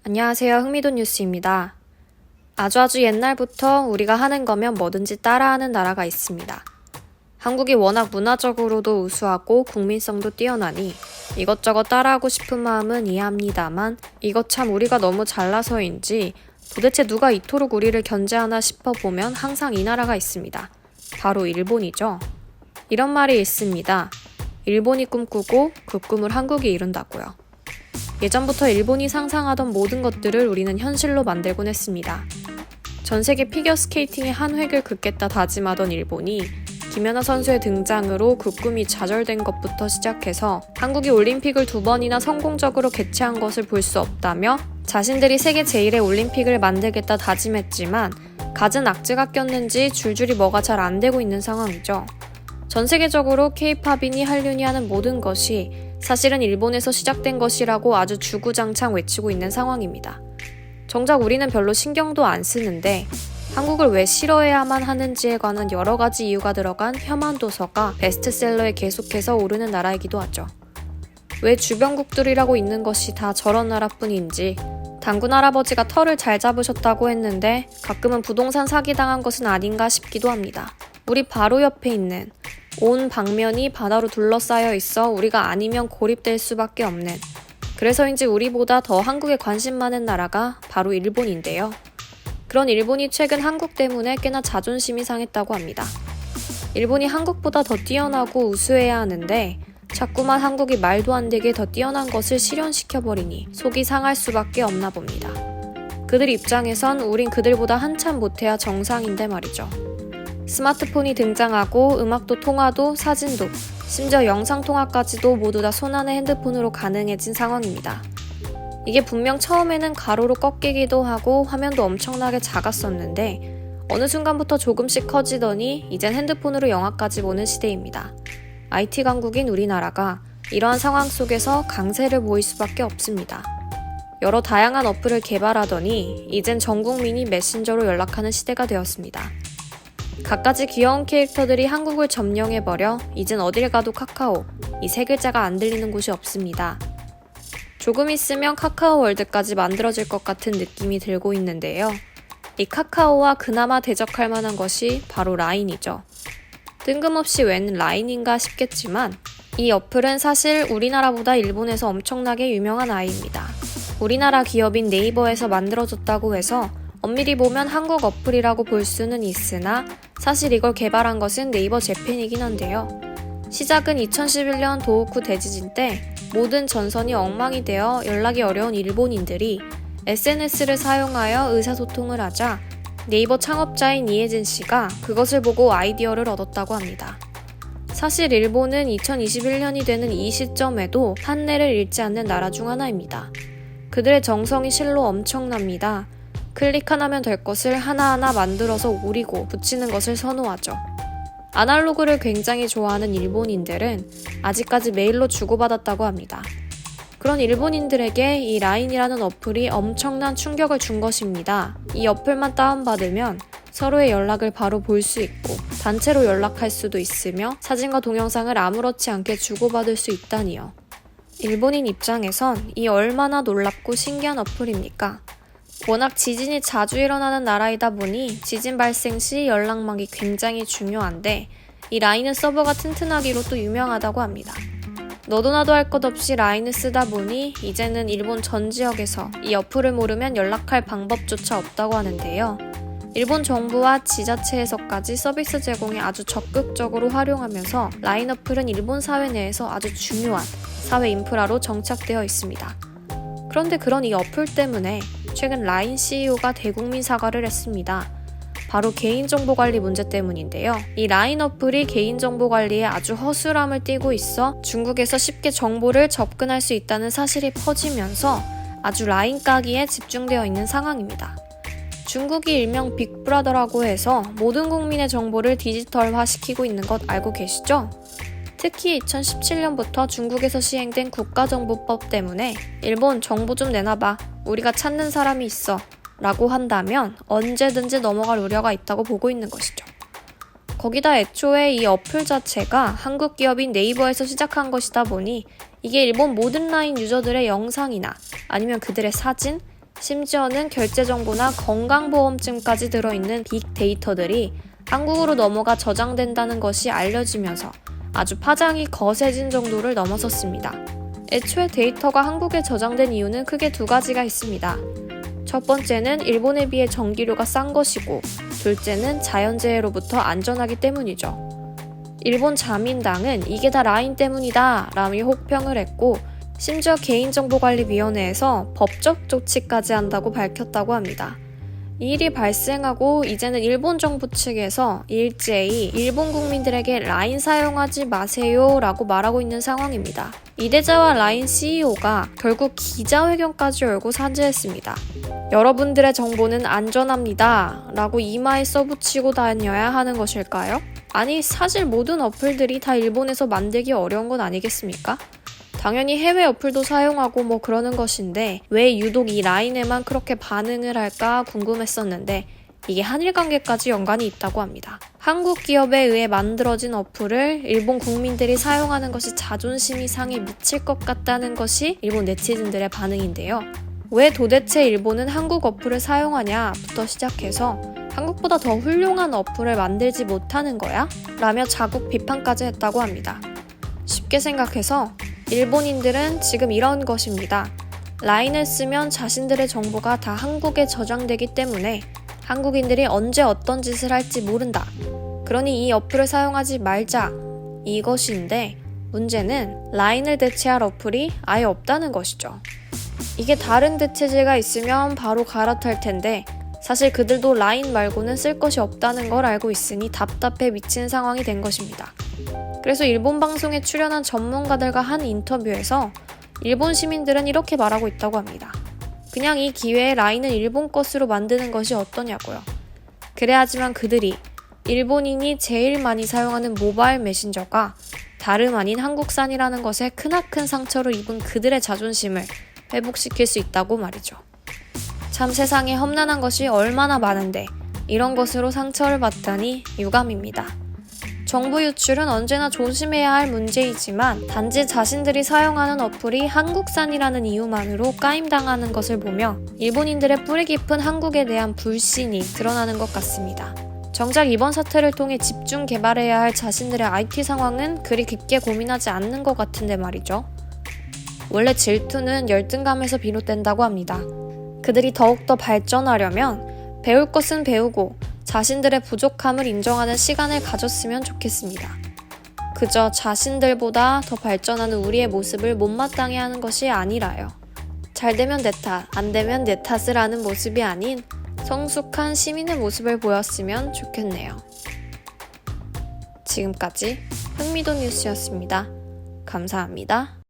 안녕하세요. 흥미돈 뉴스입니다. 아주 옛날부터 우리가 하는 거면 뭐든지 따라하는 나라가 있습니다. 한국이 워낙 문화적으로도 우수하고 국민성도 뛰어나니 이것저것 따라하고 싶은 마음은 이해합니다만 이것 참 우리가 너무 잘나서인지 도대체 누가 이토록 우리를 견제하나 싶어보면 항상 이 나라가 있습니다. 바로 일본이죠. 이런 말이 있습니다. 일본이 꿈꾸고 그 꿈을 한국이 이룬다고요. 예전부터 일본이 상상하던 모든 것들을 우리는 현실로 만들곤 했습니다. 전 세계 피겨스케이팅의 한 획을 긋겠다 다짐하던 일본이 김연아 선수의 등장으로 그 꿈이 좌절된 것부터 시작해서 한국이 올림픽을 2번이나 성공적으로 개최한 것을 볼 수 없다며 자신들이 세계 제1의 올림픽을 만들겠다 다짐했지만 갖은 악재가 꼈는지 줄줄이 뭐가 잘 안 되고 있는 상황이죠. 전 세계적으로 K-팝이니 한류니 하는 모든 것이 사실은 일본에서 시작된 것이라고 아주 주구장창 외치고 있는 상황입니다. 정작 우리는 별로 신경도 안 쓰는데 한국을 왜 싫어해야만 하는지에 관한 여러 가지 이유가 들어간 혐한 도서가 베스트셀러에 계속해서 오르는 나라이기도 하죠. 왜 주변국들이라고 있는 것이 다 저런 나라뿐인지 단군 할아버지가 털을 잘 잡으셨다고 했는데 가끔은 부동산 사기당한 것은 아닌가 싶기도 합니다. 우리 바로 옆에 있는 온 방면이 바다로 둘러싸여 있어 우리가 아니면 고립될 수밖에 없는, 그래서인지 우리보다 더 한국에 관심 많은 나라가 바로 일본인데요. 그런 일본이 최근 한국 때문에 꽤나 자존심이 상했다고 합니다. 일본이 한국보다 더 뛰어나고 우수해야 하는데 자꾸만 한국이 말도 안 되게 더 뛰어난 것을 실현시켜버리니 속이 상할 수밖에 없나 봅니다. 그들 입장에선 우린 그들보다 한참 못해야 정상인데 말이죠. 스마트폰이 등장하고 음악도 통화도 사진도 심지어 영상통화까지도 모두 다 손안의 핸드폰으로 가능해진 상황입니다. 이게 분명 처음에는 가로로 꺾이기도 하고 화면도 엄청나게 작았었는데 어느 순간부터 조금씩 커지더니 이젠 핸드폰으로 영화까지 보는 시대입니다. IT 강국인 우리나라가 이러한 상황 속에서 강세를 보일 수밖에 없습니다. 여러 다양한 어플을 개발하더니 이젠 전 국민이 메신저로 연락하는 시대가 되었습니다. 갖가지 귀여운 캐릭터들이 한국을 점령해버려 이젠 어딜 가도 카카오, 이 세 글자가 안 들리는 곳이 없습니다. 조금 있으면 카카오 월드까지 만들어질 것 같은 느낌이 들고 있는데요. 이 카카오와 그나마 대적할 만한 것이 바로 라인이죠. 뜬금없이 웬 라인인가 싶겠지만 이 어플은 사실 우리나라보다 일본에서 엄청나게 유명한 아이입니다. 우리나라 기업인 네이버에서 만들어졌다고 해서 엄밀히 보면 한국 어플이라고 볼 수는 있으나 사실 이걸 개발한 것은 네이버 재팬이긴 한데요. 시작은 2011년 도호쿠 대지진 때 모든 전선이 엉망이 되어 연락이 어려운 일본인들이 SNS를 사용하여 의사소통을 하자 네이버 창업자인 이혜진 씨가 그것을 보고 아이디어를 얻었다고 합니다. 사실 일본은 2021년이 되는 이 시점에도 한내를 잃지 않는 나라 중 하나입니다. 그들의 정성이 실로 엄청납니다. 클릭 하나면 될 것을 하나하나 만들어서 오리고 붙이는 것을 선호하죠. 아날로그를 굉장히 좋아하는 일본인들은 아직까지 메일로 주고받았다고 합니다. 그런 일본인들에게 이 라인이라는 어플이 엄청난 충격을 준 것입니다. 이 어플만 다운받으면 서로의 연락을 바로 볼 수 있고 단체로 연락할 수도 있으며 사진과 동영상을 아무렇지 않게 주고받을 수 있다니요. 일본인 입장에선 이 얼마나 놀랍고 신기한 어플입니까? 워낙 지진이 자주 일어나는 나라이다 보니 지진 발생 시 연락망이 굉장히 중요한데 이 라인은 서버가 튼튼하기로 또 유명하다고 합니다. 너도 나도 할 것 없이 라인을 쓰다 보니 이제는 일본 전 지역에서 이 어플을 모르면 연락할 방법조차 없다고 하는데요. 일본 정부와 지자체에서까지 서비스 제공에 아주 적극적으로 활용하면서 라인 어플은 일본 사회 내에서 아주 중요한 사회 인프라로 정착되어 있습니다. 그런데 그런 이 어플 때문에 최근 라인 CEO가 대국민 사과를 했습니다. 바로 개인정보관리 문제 때문인데요. 이 라인 어플이 개인정보관리에 아주 허술함을 띠고 있어 중국에서 쉽게 정보를 접근할 수 있다는 사실이 퍼지면서 아주 라인 까기에 집중되어 있는 상황입니다. 중국이 일명 빅브라더라고 해서 모든 국민의 정보를 디지털화시키고 있는 것 알고 계시죠? 특히 2017년부터 중국에서 시행된 국가정보법 때문에 일본 정보 좀 내놔봐, 우리가 찾는 사람이 있어 라고 한다면 언제든지 넘어갈 우려가 있다고 보고 있는 것이죠. 거기다 애초에 이 어플 자체가 한국 기업인 네이버에서 시작한 것이다 보니 이게 일본 모든 라인 유저들의 영상이나 아니면 그들의 사진, 심지어는 결제 정보나 건강보험증까지 들어있는 빅데이터들이 한국으로 넘어가 저장된다는 것이 알려지면서 아주 파장이 거세진 정도를 넘어섰습니다. 애초에 데이터가 한국에 저장된 이유는 크게 두 가지가 있습니다. 첫 번째는 일본에 비해 전기료가 싼 것이고, 둘째는 자연재해로부터 안전하기 때문이죠. 일본 자민당은 이게 다 라인 때문이다 라며 혹평을 했고, 심지어 개인정보관리위원회에서 법적 조치까지 한다고 밝혔다고 합니다. 이 일이 발생하고 이제는 일본 정부 측에서 일제히 일본 국민들에게 라인 사용하지 마세요 라고 말하고 있는 상황입니다. 이대자와 라인 CEO가 결국 기자회견까지 열고 사죄했습니다. 여러분들의 정보는 안전합니다 라고 이마에 써붙이고 다녀야 하는 것일까요? 아니, 사실 모든 어플들이 다 일본에서 만들기 어려운 건 아니겠습니까? 당연히 해외 어플도 사용하고 뭐 그러는 것인데 왜 유독 이 라인에만 그렇게 반응을 할까 궁금했었는데 이게 한일 관계까지 연관이 있다고 합니다. 한국 기업에 의해 만들어진 어플을 일본 국민들이 사용하는 것이 자존심이 상해 미칠 것 같다는 것이 일본 네티즌들의 반응인데요. 왜 도대체 일본은 한국 어플을 사용하냐부터 시작해서 한국보다 더 훌륭한 어플을 만들지 못하는 거야? 라며 자국 비판까지 했다고 합니다. 쉽게 생각해서 일본인들은 지금 이런 것입니다. 라인을 쓰면 자신들의 정보가 다 한국에 저장되기 때문에 한국인들이 언제 어떤 짓을 할지 모른다. 그러니 이 어플을 사용하지 말자. 이것인데 문제는 라인을 대체할 어플이 아예 없다는 것이죠. 이게 다른 대체제가 있으면 바로 갈아탈 텐데 사실 그들도 라인 말고는 쓸 것이 없다는 걸 알고 있으니 답답해 미친 상황이 된 것입니다. 그래서 일본 방송에 출연한 전문가들과 한 인터뷰에서 일본 시민들은 이렇게 말하고 있다고 합니다. 그냥 이 기회에 라인을 일본 것으로 만드는 것이 어떠냐고요. 그래야지만 그들이 일본인이 제일 많이 사용하는 모바일 메신저가 다름 아닌 한국산이라는 것에 크나큰 상처를 입은 그들의 자존심을 회복시킬 수 있다고 말이죠. 참 세상에 험난한 것이 얼마나 많은데 이런 것으로 상처를 받다니 유감입니다. 정보 유출은 언제나 조심해야 할 문제이지만 단지 자신들이 사용하는 어플이 한국산이라는 이유만으로 까임당하는 것을 보며 일본인들의 뿌리 깊은 한국에 대한 불신이 드러나는 것 같습니다. 정작 이번 사태를 통해 집중 개발해야 할 자신들의 IT 상황은 그리 깊게 고민하지 않는 것 같은데 말이죠. 원래 질투는 열등감에서 비롯된다고 합니다. 그들이 더욱더 발전하려면 배울 것은 배우고 자신들의 부족함을 인정하는 시간을 가졌으면 좋겠습니다. 그저 자신들보다 더 발전하는 우리의 모습을 못마땅해 하는 것이 아니라요. 잘 되면 내 탓, 안 되면 내 탓을 하는 모습이 아닌 성숙한 시민의 모습을 보였으면 좋겠네요. 지금까지 흥미도 뉴스였습니다. 감사합니다.